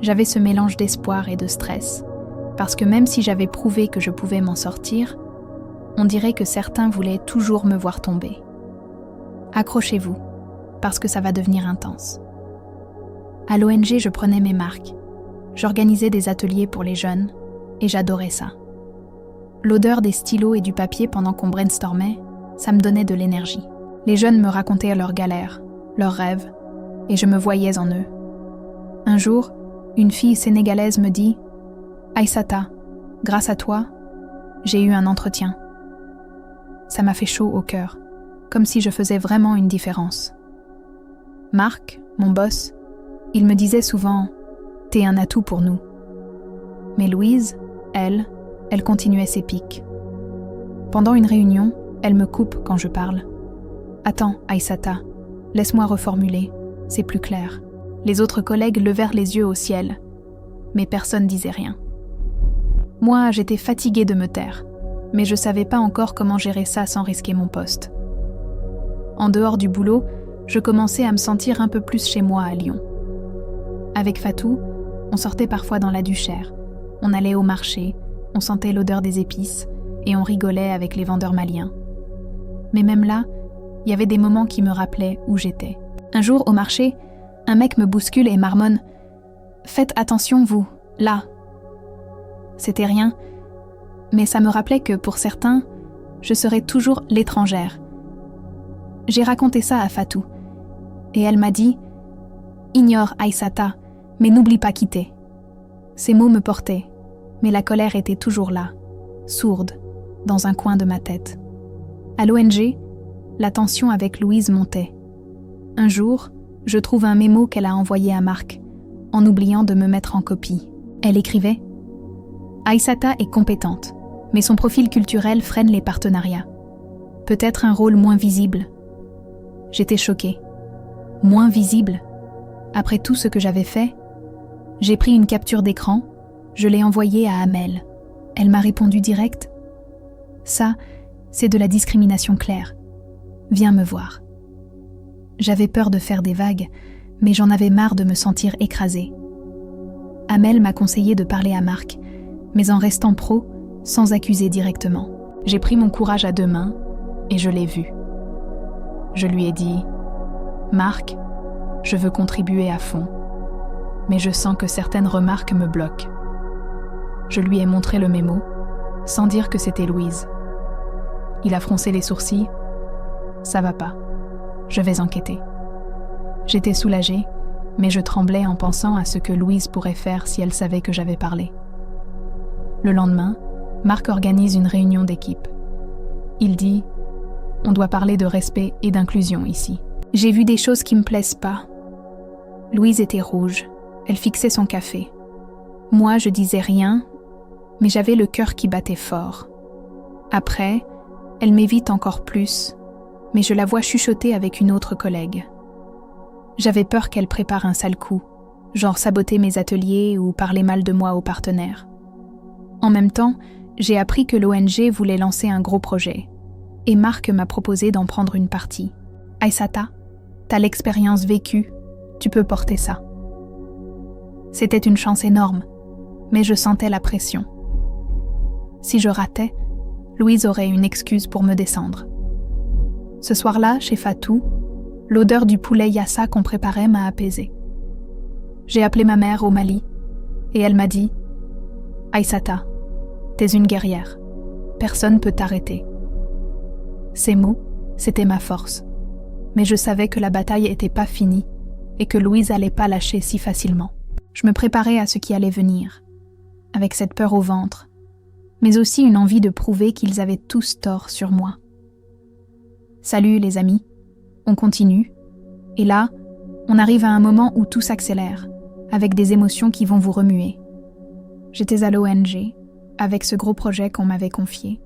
J'avais ce mélange d'espoir et de stress, parce que même si j'avais prouvé que je pouvais m'en sortir, on dirait que certains voulaient toujours me voir tomber. Accrochez-vous, parce que ça va devenir intense. À l'ONG, je prenais mes marques. J'organisais des ateliers pour les jeunes, et j'adorais ça. L'odeur des stylos et du papier pendant qu'on brainstormait, ça me donnait de l'énergie. Les jeunes me racontaient leurs galères, leurs rêves, et je me voyais en eux. Un jour, une fille sénégalaise me dit « Aïssata, grâce à toi, j'ai eu un entretien. » Ça m'a fait chaud au cœur, comme si je faisais vraiment une différence. Marc, mon boss, il me disait souvent « T'es un atout pour nous ». Mais Louise, elle continuait ses piques. Pendant une réunion, elle me coupe quand je parle. « Attends, Aïssata, laisse-moi reformuler, c'est plus clair. » Les autres collègues levèrent les yeux au ciel, mais personne disait rien. Moi, j'étais fatiguée de me taire, mais je savais pas encore comment gérer ça sans risquer mon poste. En dehors du boulot, je commençais à me sentir un peu plus chez moi à Lyon. Avec Fatou, on sortait parfois dans la Duchère, on allait au marché, on sentait l'odeur des épices et on rigolait avec les vendeurs maliens. Mais même là, il y avait des moments qui me rappelaient où j'étais. Un jour, au marché, un mec me bouscule et marmonne « Faites attention, vous, là !» C'était rien, mais ça me rappelait que pour certains, je serais toujours l'étrangère. J'ai raconté ça à Fatou, et elle m'a dit « Ignore Aïssata, mais n'oublie pas qui t'es. » Ces mots me portaient, mais la colère était toujours là, sourde, dans un coin de ma tête. À l'ONG, la tension avec Louise montait. Un jour, je trouve un mémo qu'elle a envoyé à Marc, en oubliant de me mettre en copie. Elle écrivait « Aïssata est compétente, mais son profil culturel freine les partenariats. Peut-être un rôle moins visible. » J'étais choquée. Moins visible? Après tout ce que j'avais fait, j'ai pris une capture d'écran, je l'ai envoyée à Amel. Elle m'a répondu direct « Ça, c'est de la discrimination claire. Viens me voir. » J'avais peur de faire des vagues, mais j'en avais marre de me sentir écrasée. Amel m'a conseillé de parler à Marc, mais en restant pro, sans accuser directement. J'ai pris mon courage à deux mains et je l'ai vu. Je lui ai dit « Marc, je veux contribuer à fond, mais je sens que certaines remarques me bloquent. » Je lui ai montré le mémo, sans dire que c'était Louise. Il a froncé les sourcils. « Ça va pas, je vais enquêter. » J'étais soulagée, mais je tremblais en pensant à ce que Louise pourrait faire si elle savait que j'avais parlé. Le lendemain, Marc organise une réunion d'équipe. Il dit « On doit parler de respect et d'inclusion ici. » J'ai vu des choses qui me plaisent pas. Louise était rouge, elle fixait son café. Moi, je disais rien, mais j'avais le cœur qui battait fort. Après, elle m'évite encore plus, mais je la vois chuchoter avec une autre collègue. J'avais peur qu'elle prépare un sale coup, genre saboter mes ateliers ou parler mal de moi aux partenaires. En même temps, j'ai appris que l'ONG voulait lancer un gros projet, et Marc m'a proposé d'en prendre une partie. « Aïssata, t'as l'expérience vécue, tu peux porter ça. » C'était une chance énorme, mais je sentais la pression. Si je ratais, Louise aurait une excuse pour me descendre. Ce soir-là, chez Fatou, l'odeur du poulet yassa qu'on préparait m'a apaisée. J'ai appelé ma mère au Mali, et elle m'a dit « Aïssata, t'es une guerrière, personne peut t'arrêter. » Ces mots, c'était ma force, mais je savais que la bataille n'était pas finie et que Louise allait pas lâcher si facilement. Je me préparais à ce qui allait venir, avec cette peur au ventre, mais aussi une envie de prouver qu'ils avaient tous tort sur moi. Salut les amis, on continue, et là, on arrive à un moment où tout s'accélère, avec des émotions qui vont vous remuer. J'étais à l'ONG, avec ce gros projet qu'on m'avait confié,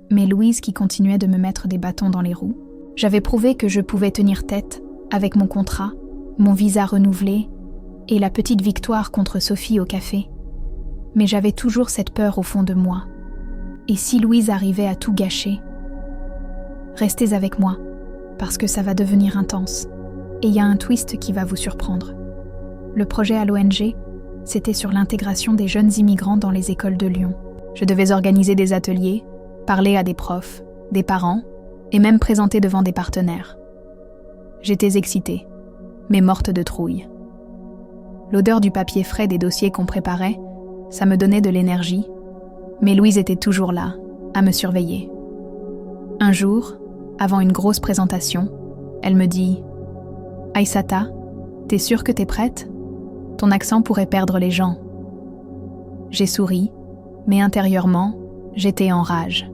mais Louise qui continuait de me mettre des bâtons dans les roues. J'avais prouvé que je pouvais tenir tête avec mon contrat, mon visa renouvelé et la petite victoire contre Sophie au café. Mais j'avais toujours cette peur au fond de moi. Et si Louise arrivait à tout gâcher? Restez avec moi, parce que ça va devenir intense. Et il y a un twist qui va vous surprendre. Le projet à l'ONG, c'était sur l'intégration des jeunes immigrants dans les écoles de Lyon. Je devais organiser des ateliers, parler à des profs, des parents, et même présenter devant des partenaires. J'étais excitée, mais morte de trouille. L'odeur du papier frais des dossiers qu'on préparait, ça me donnait de l'énergie, mais Louise était toujours là, à me surveiller. Un jour, avant une grosse présentation, elle me dit « Aïssata, t'es sûre que t'es prête? Ton accent pourrait perdre les gens. » J'ai souri, mais intérieurement, j'étais en rage.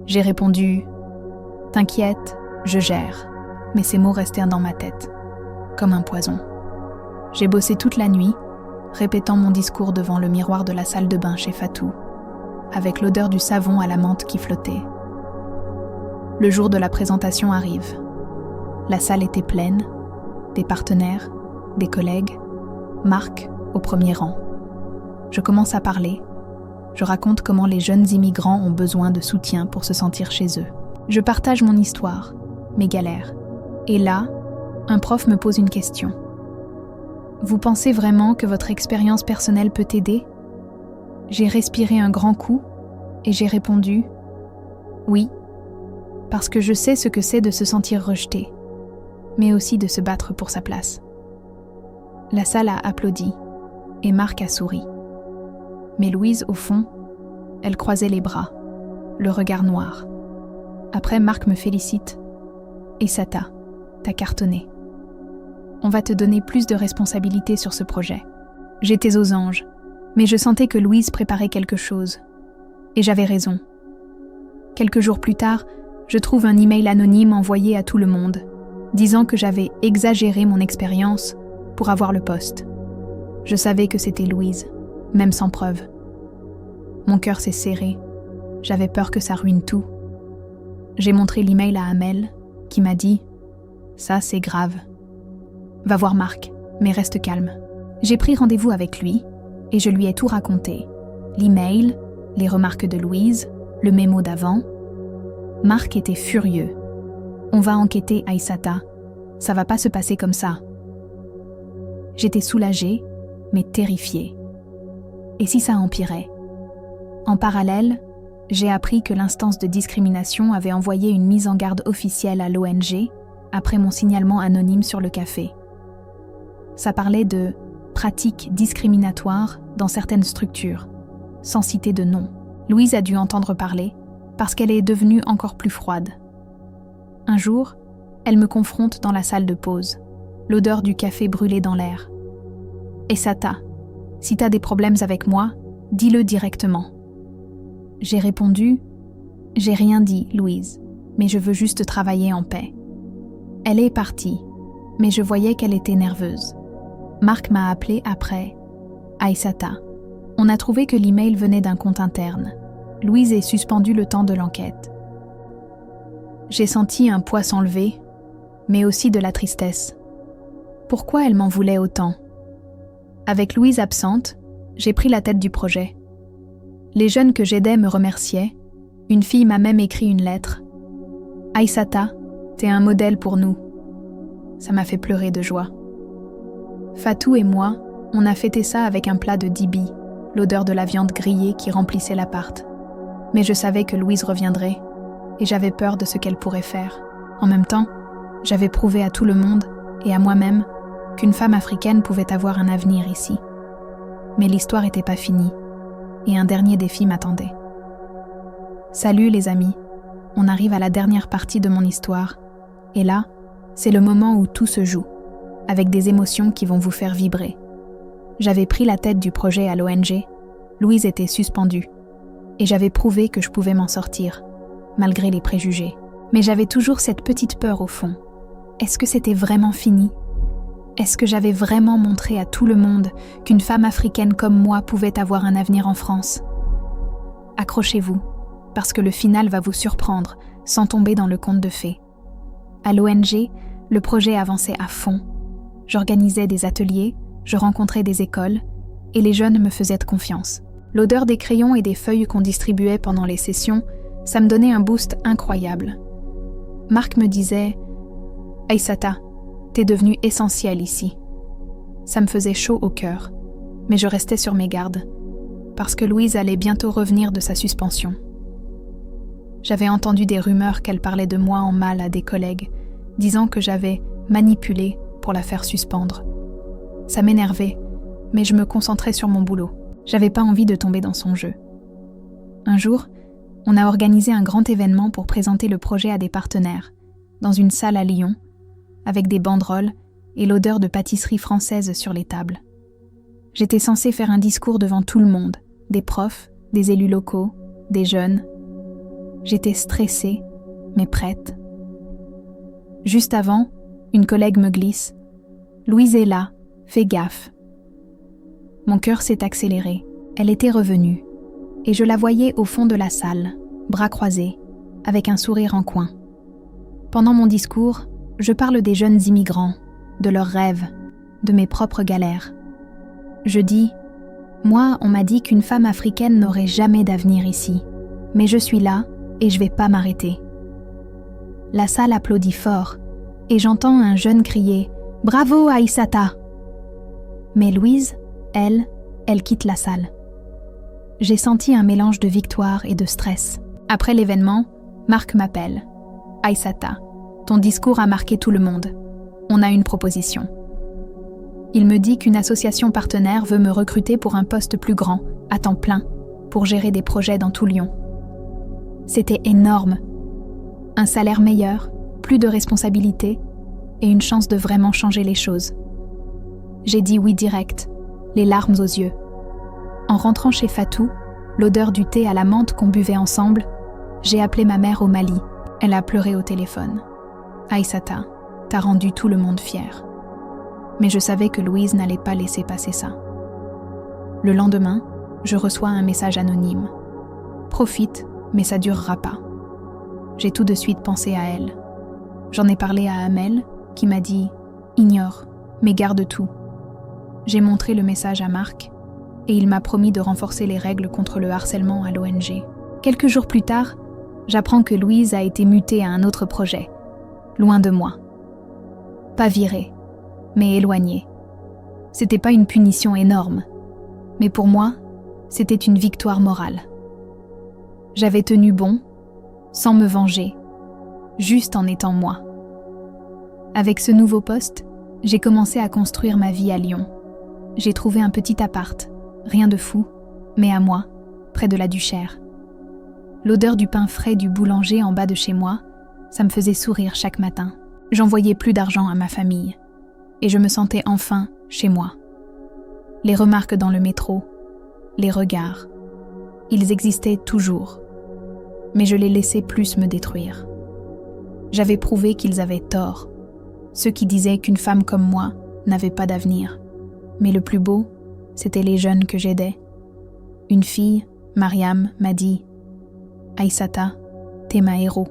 J'ai répondu « T'inquiète, je gère », mais ces mots restèrent dans ma tête, comme un poison. J'ai bossé toute la nuit, répétant mon discours devant le miroir de la salle de bain chez Fatou, avec l'odeur du savon à la menthe qui flottait. Le jour de la présentation arrive. La salle était pleine, des partenaires, des collègues, Marc au premier rang. Je commence à parler. Je raconte comment les jeunes immigrants ont besoin de soutien pour se sentir chez eux. Je partage mon histoire, mes galères. Et là, un prof me pose une question. « Vous pensez vraiment que votre expérience personnelle peut t'aider ?» J'ai respiré un grand coup et j'ai répondu « Oui, parce que je sais ce que c'est de se sentir rejeté, mais aussi de se battre pour sa place. » La salle a applaudi et Marc a souri. Mais Louise, au fond, elle croisait les bras, le regard noir. Après, Marc me félicite. « Aïssata, t'as cartonné. On va te donner plus de responsabilités sur ce projet. » J'étais aux anges, mais je sentais que Louise préparait quelque chose. Et j'avais raison. Quelques jours plus tard, je trouve un email anonyme envoyé à tout le monde, disant que j'avais exagéré mon expérience pour avoir le poste. Je savais que c'était Louise, même sans preuve. Mon cœur s'est serré. J'avais peur que ça ruine tout. J'ai montré l'email à Amel, qui m'a dit « Ça, c'est grave. Va voir Marc, mais reste calme. » J'ai pris rendez-vous avec lui et je lui ai tout raconté. L'email, les remarques de Louise, le mémo d'avant. Marc était furieux. « On va enquêter, Aïssata. Ça va pas se passer comme ça. » J'étais soulagée, mais terrifiée. Et si ça empirait? En parallèle, j'ai appris que l'instance de discrimination avait envoyé une mise en garde officielle à l'ONG après mon signalement anonyme sur le café. Ça parlait de pratiques discriminatoires dans certaines structures, sans citer de nom. Louise a dû entendre parler parce qu'elle est devenue encore plus froide. Un jour, elle me confronte dans la salle de pause, l'odeur du café brûlé dans l'air. « Aissata, si t'as des problèmes avec moi, dis-le directement. » J'ai répondu « J'ai rien dit, Louise, mais je veux juste travailler en paix. » Elle est partie, mais je voyais qu'elle était nerveuse. Marc m'a appelé après. « Aissata, on a trouvé que l'email venait d'un compte interne. Louise est suspendue le temps de l'enquête. » J'ai senti un poids s'enlever, mais aussi de la tristesse. Pourquoi elle m'en voulait autant? Avec Louise absente, j'ai pris la tête du projet. Les jeunes que j'aidais me remerciaient. Une fille m'a même écrit une lettre. « Aissata, t'es un modèle pour nous. » Ça m'a fait pleurer de joie. Fatou et moi, on a fêté ça avec un plat de dibi, l'odeur de la viande grillée qui remplissait l'appart. Mais je savais que Louise reviendrait, et j'avais peur de ce qu'elle pourrait faire. En même temps, j'avais prouvé à tout le monde, et à moi-même, qu'une femme africaine pouvait avoir un avenir ici. Mais l'histoire n'était pas finie, et un dernier défi m'attendait. Salut les amis, on arrive à la dernière partie de mon histoire, et là, c'est le moment où tout se joue, avec des émotions qui vont vous faire vibrer. J'avais pris la tête du projet à l'ONG, Louise était suspendue, et j'avais prouvé que je pouvais m'en sortir, malgré les préjugés. Mais j'avais toujours cette petite peur au fond. Est-ce que c'était vraiment fini? Est-ce que j'avais vraiment montré à tout le monde qu'une femme africaine comme moi pouvait avoir un avenir en France? Accrochez-vous, parce que le final va vous surprendre, sans tomber dans le conte de fées. À l'ONG, le projet avançait à fond. J'organisais des ateliers, je rencontrais des écoles, et les jeunes me faisaient confiance. L'odeur des crayons et des feuilles qu'on distribuait pendant les sessions, ça me donnait un boost incroyable. Marc me disait « Aissata, t'es devenue essentielle ici. » Ça me faisait chaud au cœur, mais je restais sur mes gardes, parce que Louise allait bientôt revenir de sa suspension. J'avais entendu des rumeurs qu'elle parlait de moi en mal à des collègues, disant que j'avais manipulé pour la faire suspendre. Ça m'énervait, mais je me concentrais sur mon boulot. J'avais pas envie de tomber dans son jeu. Un jour, on a organisé un grand événement pour présenter le projet à des partenaires, dans une salle à Lyon, avec des banderoles et l'odeur de pâtisserie française sur les tables. J'étais censée faire un discours devant tout le monde, des profs, des élus locaux, des jeunes. J'étais stressée, mais prête. Juste avant, une collègue me glisse « Louise est là, fais gaffe ». Mon cœur s'est accéléré. Elle était revenue, et je la voyais au fond de la salle, bras croisés, avec un sourire en coin. Pendant mon discours, je parle des jeunes immigrants, de leurs rêves, de mes propres galères. Je dis « Moi, on m'a dit qu'une femme africaine n'aurait jamais d'avenir ici, mais je suis là et je vais pas m'arrêter. » La salle applaudit fort, et j'entends un jeune crier « Bravo Aissata !» Mais Louise, elle quitte la salle. J'ai senti un mélange de victoire et de stress. Après l'événement, Marc m'appelle. « Aissata, ton discours a marqué tout le monde. On a une proposition. » Il me dit qu'une association partenaire veut me recruter pour un poste plus grand, à temps plein, pour gérer des projets dans tout Lyon. C'était énorme. Un salaire meilleur, plus de responsabilités et une chance de vraiment changer les choses. J'ai dit oui direct, les larmes aux yeux. En rentrant chez Fatou, l'odeur du thé à la menthe qu'on buvait ensemble, j'ai appelé ma mère au Mali. Elle a pleuré au téléphone. « Aissata, t'as rendu tout le monde fier. » Mais je savais que Louise n'allait pas laisser passer ça. Le lendemain, je reçois un message anonyme. « Profite, mais ça durera pas. » J'ai tout de suite pensé à elle. J'en ai parlé à Amel, qui m'a dit « Ignore, mais garde tout. » J'ai montré le message à Marc, et il m'a promis de renforcer les règles contre le harcèlement à l'ONG. Quelques jours plus tard, j'apprends que Louise a été mutée à un autre projet, loin de moi. Pas virée, mais éloignée. C'était pas une punition énorme, mais pour moi, c'était une victoire morale. J'avais tenu bon, sans me venger, juste en étant moi. Avec ce nouveau poste, j'ai commencé à construire ma vie à Lyon. J'ai trouvé un petit appart, rien de fou, mais à moi, près de la Duchère. L'odeur du pain frais du boulanger en bas de chez moi, ça me faisait sourire chaque matin. J'envoyais plus d'argent à ma famille, et je me sentais enfin chez moi. Les remarques dans le métro, les regards, ils existaient toujours, mais je les laissais plus me détruire. J'avais prouvé qu'ils avaient tort, ceux qui disaient qu'une femme comme moi n'avait pas d'avenir. Mais le plus beau, c'était les jeunes que j'aidais. Une fille, Mariam, m'a dit « Aïssata, t'es ma héros ».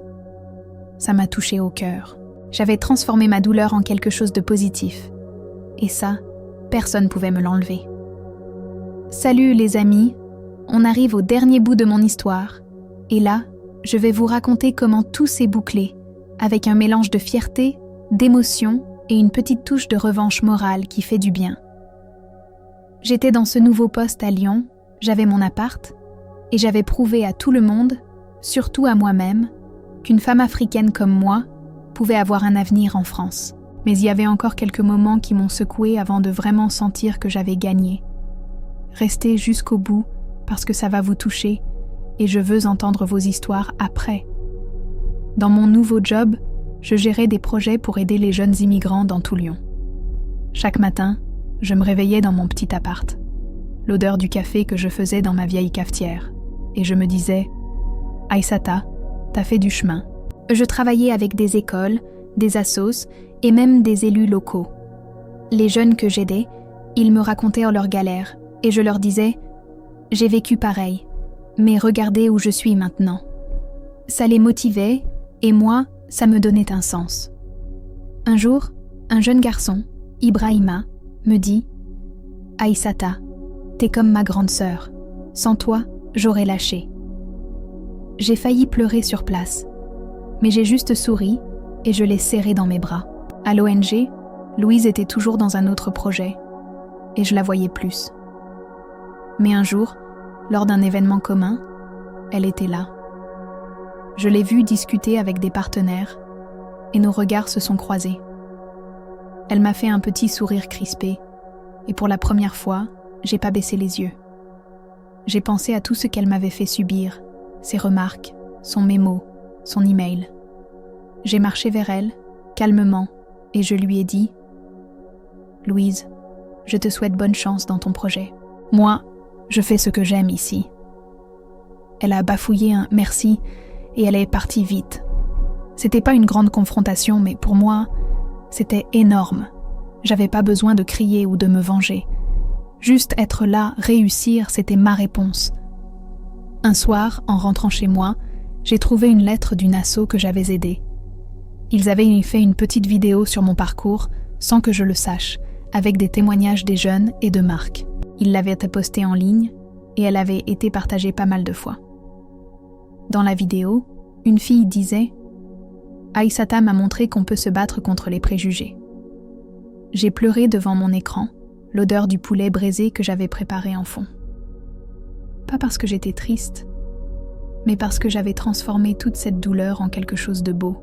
Ça m'a touché au cœur. J'avais transformé ma douleur en quelque chose de positif. Et ça, personne ne pouvait me l'enlever. Salut les amis, on arrive au dernier bout de mon histoire. Et là, je vais vous raconter comment tout s'est bouclé, avec un mélange de fierté, d'émotion et une petite touche de revanche morale qui fait du bien. J'étais dans ce nouveau poste à Lyon, j'avais mon appart, et j'avais prouvé à tout le monde, surtout à moi-même, qu'une femme africaine comme moi pouvait avoir un avenir en France. Mais il y avait encore quelques moments qui m'ont secouée avant de vraiment sentir que j'avais gagné. Restez jusqu'au bout parce que ça va vous toucher et je veux entendre vos histoires après. Dans mon nouveau job, je gérais des projets pour aider les jeunes immigrants dans tout Lyon. Chaque matin, je me réveillais dans mon petit appart, l'odeur du café que je faisais dans ma vieille cafetière, et je me disais « Aïssata, t'as fait du chemin ». Je travaillais avec des écoles, des assos et même des élus locaux. Les jeunes que j'aidais, ils me racontaient leurs galères et je leur disais « J'ai vécu pareil, mais regardez où je suis maintenant ». Ça les motivait et moi, ça me donnait un sens. Un jour, un jeune garçon, Ibrahima, me dit « Aïssata, t'es comme ma grande sœur. Sans toi, j'aurais lâché. » J'ai failli pleurer sur place, mais j'ai juste souri et je l'ai serré dans mes bras. À l'ONG, Louise était toujours dans un autre projet et je la voyais plus. Mais un jour, lors d'un événement commun, elle était là. Je l'ai vue discuter avec des partenaires et nos regards se sont croisés. Elle m'a fait un petit sourire crispé et pour la première fois, j'ai pas baissé les yeux. J'ai pensé à tout ce qu'elle m'avait fait subir, ses remarques, son mémo, son email. J'ai marché vers elle, calmement, et je lui ai dit « Louise, je te souhaite bonne chance dans ton projet. Moi, je fais ce que j'aime ici. » Elle a bafouillé un « merci » et elle est partie vite. C'était pas une grande confrontation, mais pour moi, c'était énorme. J'avais pas besoin de crier ou de me venger. Juste être là, réussir, c'était ma réponse. Un soir, en rentrant chez moi, j'ai trouvé une lettre d'une asso que j'avais aidée. Ils avaient fait une petite vidéo sur mon parcours, sans que je le sache, avec des témoignages des jeunes et de Marc. Ils l'avaient postée en ligne et elle avait été partagée pas mal de fois. Dans la vidéo, une fille disait « Aïssata m'a montré qu'on peut se battre contre les préjugés. » J'ai pleuré devant mon écran, l'odeur du poulet braisé que j'avais préparé en fond. Pas parce que j'étais triste, mais parce que j'avais transformé toute cette douleur en quelque chose de beau.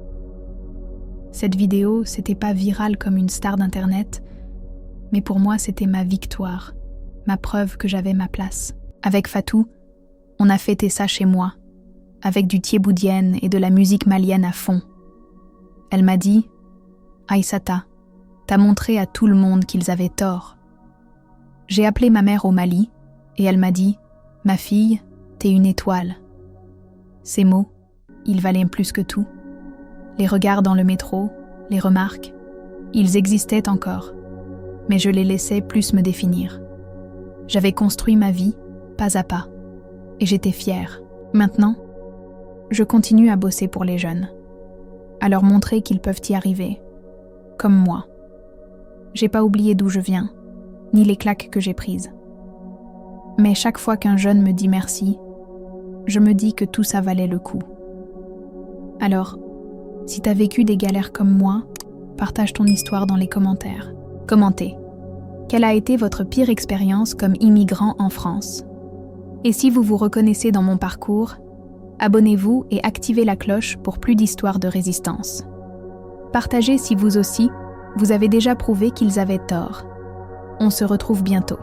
Cette vidéo, c'était pas virale comme une star d'internet, mais pour moi c'était ma victoire, ma preuve que j'avais ma place. Avec Fatou, on a fêté ça chez moi, avec du thieboudienne et de la musique malienne à fond. Elle m'a dit « Aïssata, t'as montré à tout le monde qu'ils avaient tort. » J'ai appelé ma mère au Mali et elle m'a dit « Ma fille, t'es une étoile. » Ces mots, ils valaient plus que tout. Les regards dans le métro, les remarques, ils existaient encore, mais je les laissais plus me définir. J'avais construit ma vie, pas à pas, et j'étais fière. Maintenant, je continue à bosser pour les jeunes, à leur montrer qu'ils peuvent y arriver, comme moi. J'ai pas oublié d'où je viens, ni les claques que j'ai prises. Mais chaque fois qu'un jeune me dit merci, je me dis que tout ça valait le coup. Alors, si t'as vécu des galères comme moi, partage ton histoire dans les commentaires. Commentez. Quelle a été votre pire expérience comme immigrant en France? Et si vous vous reconnaissez dans mon parcours, abonnez-vous et activez la cloche pour plus d'histoires de résistance. Partagez si vous aussi, vous avez déjà prouvé qu'ils avaient tort. On se retrouve bientôt.